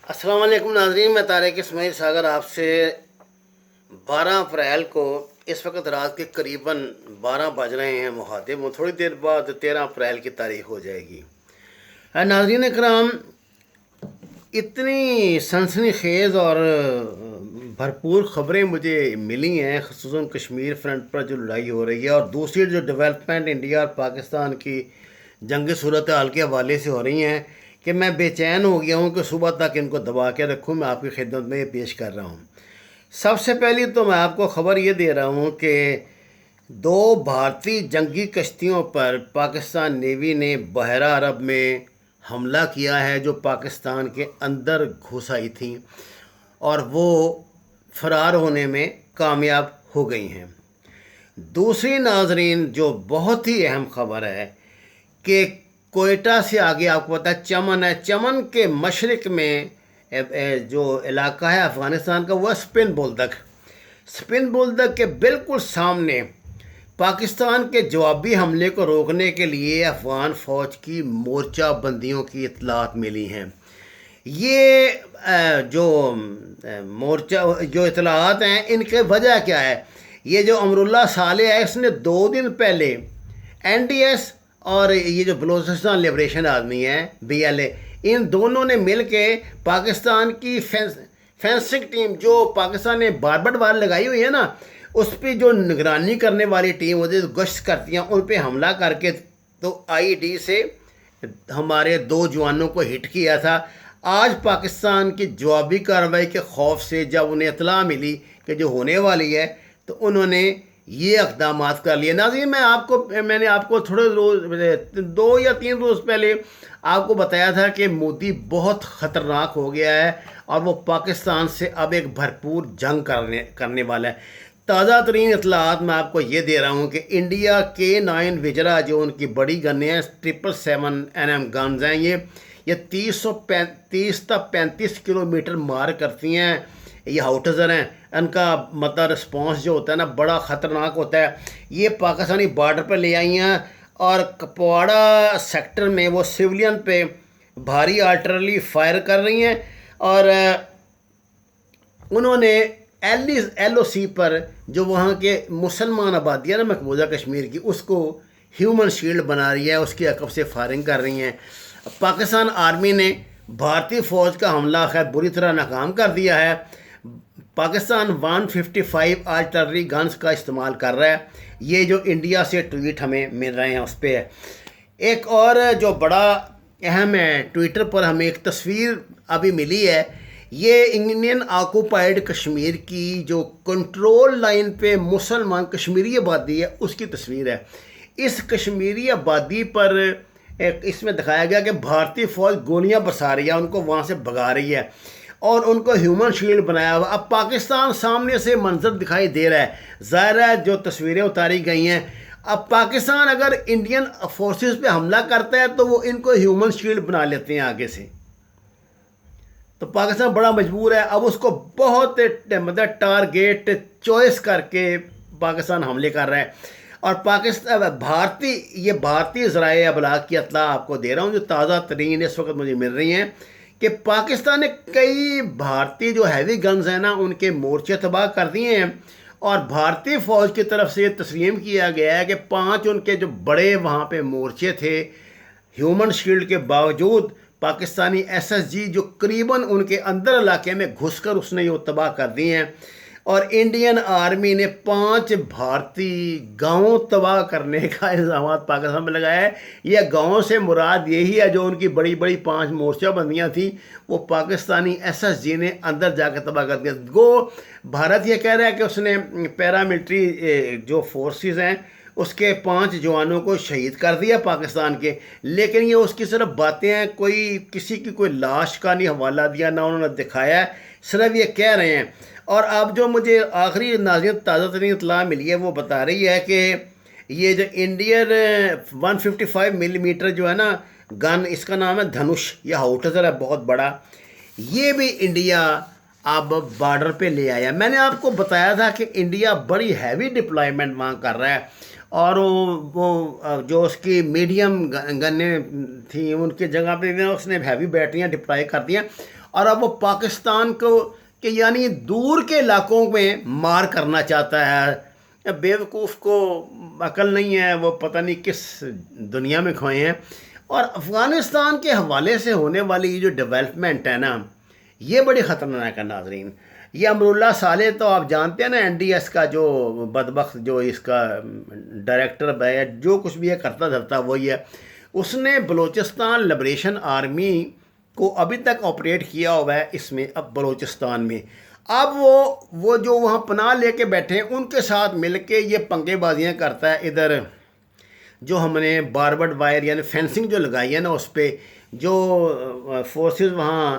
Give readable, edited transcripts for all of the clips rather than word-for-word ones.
السلام علیکم ناظرین، میں طارق اسماعیل ساگر آپ سے 12 اپریل کو اس وقت رات کے قریباً 12 بج رہے ہیں مخاطب ہوں۔ تھوڑی دیر بعد 13 اپریل کی تاریخ ہو جائے گی۔ ناظرین کرام، اتنی سنسنی خیز اور بھرپور خبریں مجھے ملی ہیں، خصوصاً کشمیر فرنٹ پر جو لڑائی ہو رہی ہے اور دوسری جو ڈیولپمنٹ انڈیا اور پاکستان کی جنگی صورتحال کے حوالے سے ہو رہی ہیں، کہ میں بے چین ہو گیا ہوں کہ صبح تک ان کو دبا کے رکھوں۔ میں آپ کی خدمت میں یہ پیش کر رہا ہوں۔ سب سے پہلی تو میں آپ کو خبر یہ دے رہا ہوں کہ 2 بھارتی جنگی کشتیوں پر پاکستان نیوی نے بحیرہ عرب میں حملہ کیا ہے، جو پاکستان کے اندر گھس آئی تھیں اور وہ فرار ہونے میں کامیاب ہو گئی ہیں۔ دوسری ناظرین جو بہت ہی اہم خبر ہے کہ کوئٹہ سے آگے آپ کو پتہ ہے چمن ہے، چمن کے مشرق میں جو علاقہ ہے افغانستان کا، وہ سپن بولدک، سپن بولدک کے بالکل سامنے پاکستان کے جوابی حملے کو روکنے کے لیے افغان فوج کی مورچہ بندیوں کی اطلاعات ملی ہیں۔ یہ جو اطلاعات ہیں، ان کے وجہ کیا ہے؟ یہ جو امراللہ صالح ہے، اس نے 2 دن پہلے این ڈی ایس اور یہ جو بلوچستان لبریشن آرمی ہے BLA، ان دونوں نے مل کے پاکستان کی فینسنگ ٹیم، جو پاکستان نے باربڈ وار لگائی ہوئی ہے نا، اس پہ جو نگرانی کرنے والی ٹیم ہوتی ہے، گشت کرتی ہیں، ان پہ حملہ کر کے تو IED سے ہمارے 2 جوانوں کو ہٹ کیا تھا۔ آج پاکستان کی جوابی کارروائی کے خوف سے جب انہیں اطلاع ملی کہ جو ہونے والی ہے، تو انہوں نے یہ اقدامات کر لیے۔ ناظرین، میں نے آپ کو تھوڑے روز 2 یا 3 روز پہلے آپ کو بتایا تھا کہ مودی بہت خطرناک ہو گیا ہے اور وہ پاکستان سے اب ایک بھرپور جنگ کرنے والا ہے۔ تازہ ترین اطلاعات میں آپ کو یہ دے رہا ہوں کہ انڈیا K9 وجرا، جو ان کی بڑی گنیں ہیں، 777 گنز ہیں، یہ 30 تا 35 کلومیٹر مار کرتی ہیں۔ یہ ہاؤٹزر ہیں، ان کا مطلب رسپانس جو ہوتا ہے نا، بڑا خطرناک ہوتا ہے۔ یہ پاکستانی بارڈر پہ لے آئی ہیں اور کپواڑہ سیکٹر میں وہ سویلین پہ بھاری آرٹلری فائر کر رہی ہیں، اور انہوں نے LOC پر جو وہاں کے مسلمان آبادی ہے نا مقبوضہ کشمیر کی، اس کو ہیومن شیلڈ بنا رہی ہے، اس کی عقب سے فائرنگ کر رہی ہیں۔ پاکستان آرمی نے بھارتی فوج کا حملہ خیر بری طرح ناکام کر دیا ہے۔ پاکستان 155 آرٹلری گنز کا استعمال کر رہا ہے۔ یہ جو انڈیا سے ٹویٹ ہمیں مل رہے ہیں اس پہ ہے۔ ایک اور جو بڑا اہم ہے، ٹویٹر پر ہمیں ایک تصویر ابھی ملی ہے، یہ انڈین آکوپائڈ کشمیر کی جو کنٹرول لائن پہ مسلمان کشمیری آبادی ہے، اس کی تصویر ہے۔ اس کشمیری آبادی پر اس میں دکھایا گیا کہ بھارتی فوج گولیاں برسا رہی ہے، ان کو وہاں سے بھگا رہی ہے اور ان کو ہیومن شیلڈ بنایا ہوا۔ اب پاکستان سامنے سے منظر دکھائی دے رہا ہے، ظاہر ہے جو تصویریں اتاری گئی ہیں۔ اب پاکستان اگر انڈین فورسز پہ حملہ کرتا ہے تو وہ ان کو ہیومن شیلڈ بنا لیتے ہیں آگے سے، تو پاکستان بڑا مجبور ہے۔ اب اس کو بہت مطلب ٹارگیٹ چوائس کر کے پاکستان حملے کر رہا ہے، اور پاکستان بھارتی ذرائع ابلاغ کی اطلاع آپ کو دے رہا ہوں جو تازہ ترین اس وقت مجھے مل رہی ہیں، کہ پاکستان نے کئی بھارتی جو ہیوی گنز ہیں نا، ان کے مورچے تباہ کر دیے ہیں، اور بھارتی فوج کی طرف سے یہ تسلیم کیا گیا ہے کہ 5 ان کے جو بڑے وہاں پہ مورچے تھے، ہیومن شیلڈ کے باوجود پاکستانی SSG جو قریباً ان کے اندر علاقے میں گھس کر اس نے یہ تباہ کر دی ہیں، اور انڈین آرمی نے 5 بھارتی گاؤں تباہ کرنے کا الزامات پاکستان میں لگایا ہے۔ یہ گاؤں سے مراد یہی ہے جو ان کی بڑی بڑی 5 مورچہ بندیاں تھیں، وہ پاکستانی SSG نے اندر جا کے تباہ کر دیا۔ بھارت یہ کہہ رہا ہے کہ اس نے پیراملٹری جو فورسز ہیں اس کے 5 جوانوں کو شہید کر دیا پاکستان کے، لیکن یہ اس کی صرف باتیں ہیں، کسی کی کوئی لاش کا نہیں حوالہ دیا، نہ انہوں نے دکھایا ہے، صرف یہ کہہ رہے ہیں۔ اور اب جو مجھے آخری ناظرین تازہ ترین اطلاع ملی ہے، وہ بتا رہی ہے کہ یہ جو انڈین 155 ملی میٹر جو ہے نا گن، اس کا نام ہے دھنوش، یہ ہاؤٹزر ہے بہت بڑا، یہ بھی انڈیا اب بارڈر پہ لے آیا۔ میں نے آپ کو بتایا تھا کہ انڈیا بڑی ہیوی ڈپلائمنٹ وہاں کر رہا ہے، اور وہ جو اس کی میڈیم گنیں تھیں ان کی جگہ پہ اس نے ہیوی بیٹریاں ڈپلائی کر دیا، اور اب وہ پاکستان کو کہ یعنی دور کے علاقوں میں مار کرنا چاہتا ہے. بیوقوف کو عقل نہیں ہے، وہ پتہ نہیں کس دنیا میں کھوئے ہیں. اور افغانستان کے حوالے سے ہونے والی یہ جو ڈیولپمنٹ ہے نا، یہ بڑی خطرناک ہے ناظرین. یہ امراللہ صالح تو آپ جانتے ہیں نا، این ڈی ایس کا جو بدبخت جو اس کا ڈائریکٹر ہے، جو کچھ بھی ہے کرتا دھرتا وہی ہے. اس نے بلوچستان لبریشن آرمی کو ابھی تک آپریٹ کیا ہوا ہے اس میں، اب بلوچستان میں. اب وہ جو وہاں پناہ لے کے بیٹھے ہیں ان کے ساتھ مل کے یہ پنگے بازیاں کرتا ہے. ادھر جو ہم نے باربڈ وائر یعنی فینسنگ جو لگائی ہے نا، اس پہ جو فورسز وہاں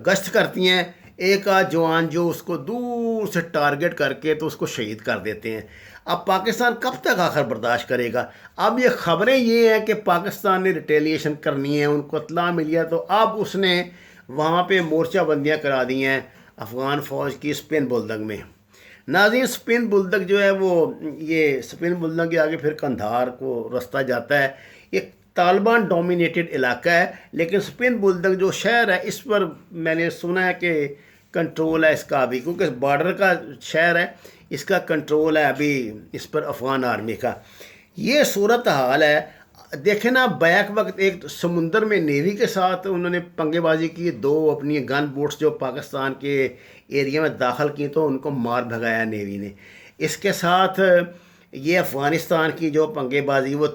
گشت کرتی ہیں، ایک آدھ جوان جو اس کو دور سے ٹارگٹ کر کے تو اس کو شہید کر دیتے ہیں. اب پاکستان کب تک آخر برداشت کرے گا؟ اب یہ خبریں یہ ہیں کہ پاکستان نے ریٹیلیشن کرنی ہے، ان کو اطلاع ملی ہے، تو اب اس نے وہاں پہ مورچہ بندیاں کرا دی ہیں افغان فوج کی اسپن بلدنگ میں. ناظرین اسپن بلدنگ جو ہے وہ یہ اسپن بلدنگ کے آگے پھر قندھار کو رستہ جاتا ہے. یہ طالبان ڈومینیٹڈ علاقہ ہے، لیکن اسپن بلدنگ جو شہر ہے اس پر میں نے سنا ہے کہ کنٹرول ہے اس کا ابھی، کیونکہ بارڈر کا شہر ہے، اس کا کنٹرول ہے ابھی اس پر افغان آرمی کا. یہ صورت حال ہے. دیکھیں نا، بیک وقت ایک سمندر میں نیوی کے ساتھ انہوں نے پنگے بازی کی، 2 اپنی گن بوٹس جو پاکستان کے ایریا میں داخل کی تو ان کو مار بھگایا نیوی نے. اس کے ساتھ یہ افغانستان کی جو پنگے بازی، وہ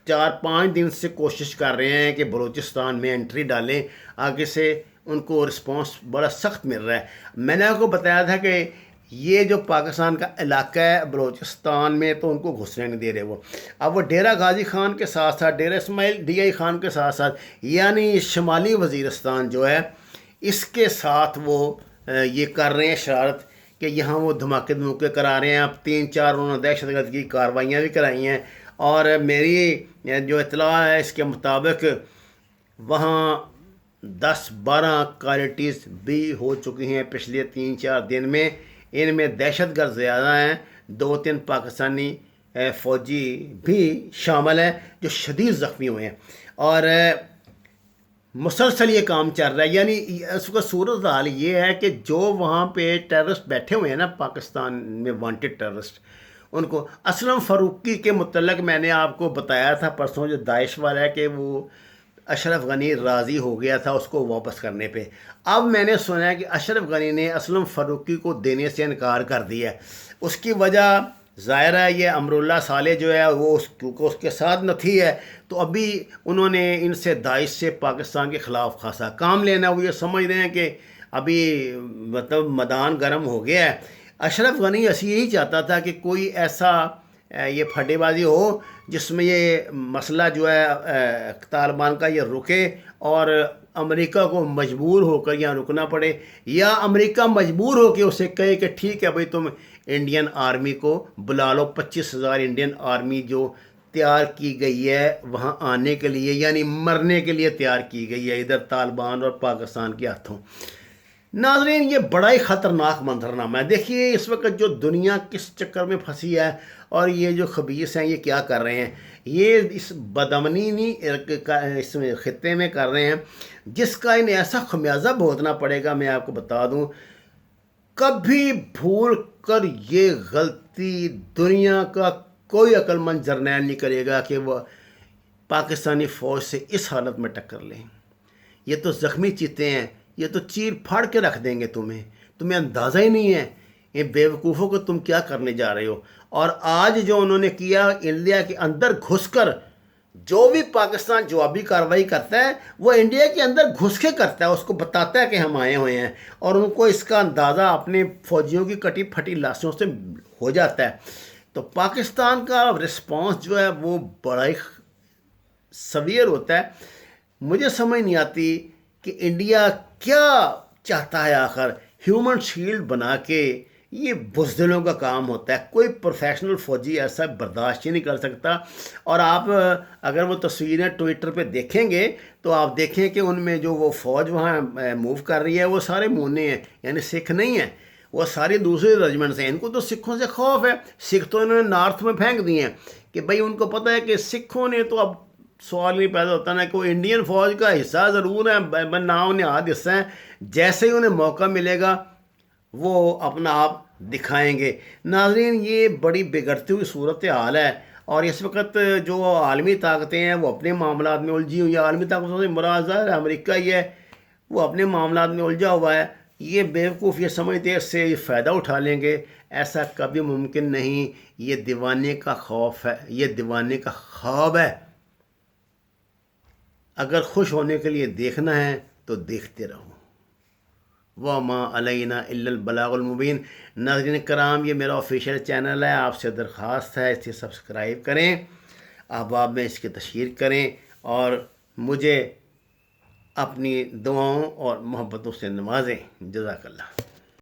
4-5 دن سے کوشش کر رہے ہیں کہ بلوچستان میں انٹری ڈالیں. آگے سے ان کو رسپانس بڑا سخت مل رہا ہے. میں نے آپ کو بتایا تھا کہ یہ جو پاکستان کا علاقہ ہے بلوچستان میں، تو ان کو گھسنے نہیں دے رہے وہ. اب وہ ڈیرہ غازی خان کے ساتھ ساتھ ڈیرہ اسماعیل ڈی آئی خان کے ساتھ ساتھ یعنی شمالی وزیرستان جو ہے اس کے ساتھ وہ یہ کر رہے ہیں شرارت کہ یہاں وہ دھماکے دھموکے کرا رہے ہیں. اب 3-4 انہوں نے دہشت گرد کی کارروائیاں بھی کرائی ہیں، اور میری جو اطلاع ہے اس کے مطابق وہاں 10-12 کالٹیز بھی ہو چکی ہیں پچھلے 3-4 دن میں. ان میں دہشت گرد زیادہ ہیں، 2-3 پاکستانی فوجی بھی شامل ہیں جو شدید زخمی ہوئے ہیں. اور مسلسل یہ کام چل رہا ہے. یعنی اس کا صورت حال یہ ہے کہ جو وہاں پہ ٹیررسٹ بیٹھے ہوئے ہیں نا پاکستان میں وانٹڈ ٹیررسٹ، ان کو اسلم فاروقی کے متعلق میں نے آپ کو بتایا تھا پرسوں، جو داعش والا ہے، کہ وہ اشرف غنی راضی ہو گیا تھا اس کو واپس کرنے پہ. اب میں نے سنا ہے کہ اشرف غنی نے اسلم فاروقی کو دینے سے انکار کر دیا ہے. اس کی وجہ ظاہر ہے یہ امراللہ صالح جو ہے وہ کیونکہ اس کے ساتھ نتھی ہے، تو ابھی انہوں نے ان سے داعش سے پاکستان کے خلاف خاصا کام لینا. وہ یہ سمجھ رہے ہیں کہ ابھی مطلب میدان گرم ہو گیا ہے. اشرف غنی ایسی یہی چاہتا تھا کہ کوئی ایسا یہ پھڈے بازی ہو جس میں یہ مسئلہ جو ہے طالبان کا یہ رکے، اور امریکہ کو مجبور ہو کر یہاں رکنا پڑے، یا امریکہ مجبور ہو کے اسے کہے کہ ٹھیک ہے بھائی تم انڈین آرمی کو بلا لو. 25,000 انڈین آرمی جو تیار کی گئی ہے وہاں آنے کے لیے، یعنی مرنے کے لیے تیار کی گئی ہے ادھر طالبان اور پاکستان کے ہاتھوں. ناظرین یہ بڑا ہی خطرناک منظرنامہ ہے. دیکھیے اس وقت جو دنیا کس چکر میں پھنسی ہے، اور یہ جو خبیث ہیں یہ کیا کر رہے ہیں. یہ اس بدامنی اس خطے میں کر رہے ہیں جس کا انہیں ایسا خمیازہ بھگتنا پڑے گا. میں آپ کو بتا دوں، کبھی بھول کر یہ غلطی دنیا کا کوئی عقل مند جرنیل نہیں کرے گا کہ وہ پاکستانی فوج سے اس حالت میں ٹکر لیں. یہ تو زخمی چیتے ہیں، یہ تو چیر پھاڑ کے رکھ دیں گے تمہیں اندازہ ہی نہیں ہے یہ بیوقوفوں کو تم کیا کرنے جا رہے ہو. اور آج جو انہوں نے کیا انڈیا کے اندر گھس کر، جو بھی پاکستان جوابی کارروائی کرتا ہے وہ انڈیا کے اندر گھس کے کرتا ہے، اس کو بتاتا ہے کہ ہم آئے ہوئے ہیں، اور ان کو اس کا اندازہ اپنے فوجیوں کی کٹی پھٹی لاشوں سے ہو جاتا ہے. تو پاکستان کا رسپانس جو ہے وہ بڑا ہی سویر ہوتا ہے. مجھے سمجھ نہیں آتی کہ انڈیا کیا چاہتا ہے آخر. ہیومن شیلڈ بنا کے یہ بزدلوں کا کام ہوتا ہے. کوئی پروفیشنل فوجی ایسا برداشت ہی نہیں کر سکتا. اور آپ اگر وہ تصویریں ٹویٹر پہ دیکھیں گے تو آپ دیکھیں کہ ان میں جو وہ فوج وہاں موو کر رہی ہے وہ سارے مونے ہیں، یعنی سکھ نہیں ہیں، وہ ساری دوسرے رجمنٹس ہیں. ان کو تو سکھوں سے خوف ہے. سکھ تو انہوں نے نارتھ میں پھینک دیے ہیں کہ بھائی ان کو پتہ ہے کہ سکھوں نے تو اب سوال نہیں پیدا ہوتا نا کہ وہ انڈین فوج کا حصہ ضرور ہے، نام نہاد حصہ ہیں، جیسے ہی انہیں موقع ملے گا وہ اپنا آپ دکھائیں گے۔ ناظرین، یہ بڑی بگڑتی ہوئی صورتحال ہے، اور اس وقت جو عالمی طاقتیں ہیں وہ اپنے معاملات میں الجھی ہوئی ہیں۔ عالمی طاقتوں سے مراد ظاہر ہے امریکہ ہی ہے، وہ اپنے معاملات میں الجھا ہوا ہے۔ یہ بیوقوف یہ سمجھتے ہیں اس سے یہ فائدہ اٹھا لیں گے، ایسا کبھی ممکن نہیں۔ یہ دیوانے کا خوف ہے، یہ دیوانے کا خواب ہے۔ اگر خوش ہونے کے لیے دیکھنا ہے تو دیکھتے رہو۔ وَمَا عَلَيْنَا إِلَّا الْبَلَاغُ الْمُبِينُ۔ ناظرین کرام، یہ میرا آفیشیل چینل ہے، آپ سے درخواست ہے اسے سبسکرائب کریں، احباب میں اس کی تشہیر کریں، اور مجھے اپنی دعاؤں اور محبتوں سے نوازیں۔ جزاک اللہ۔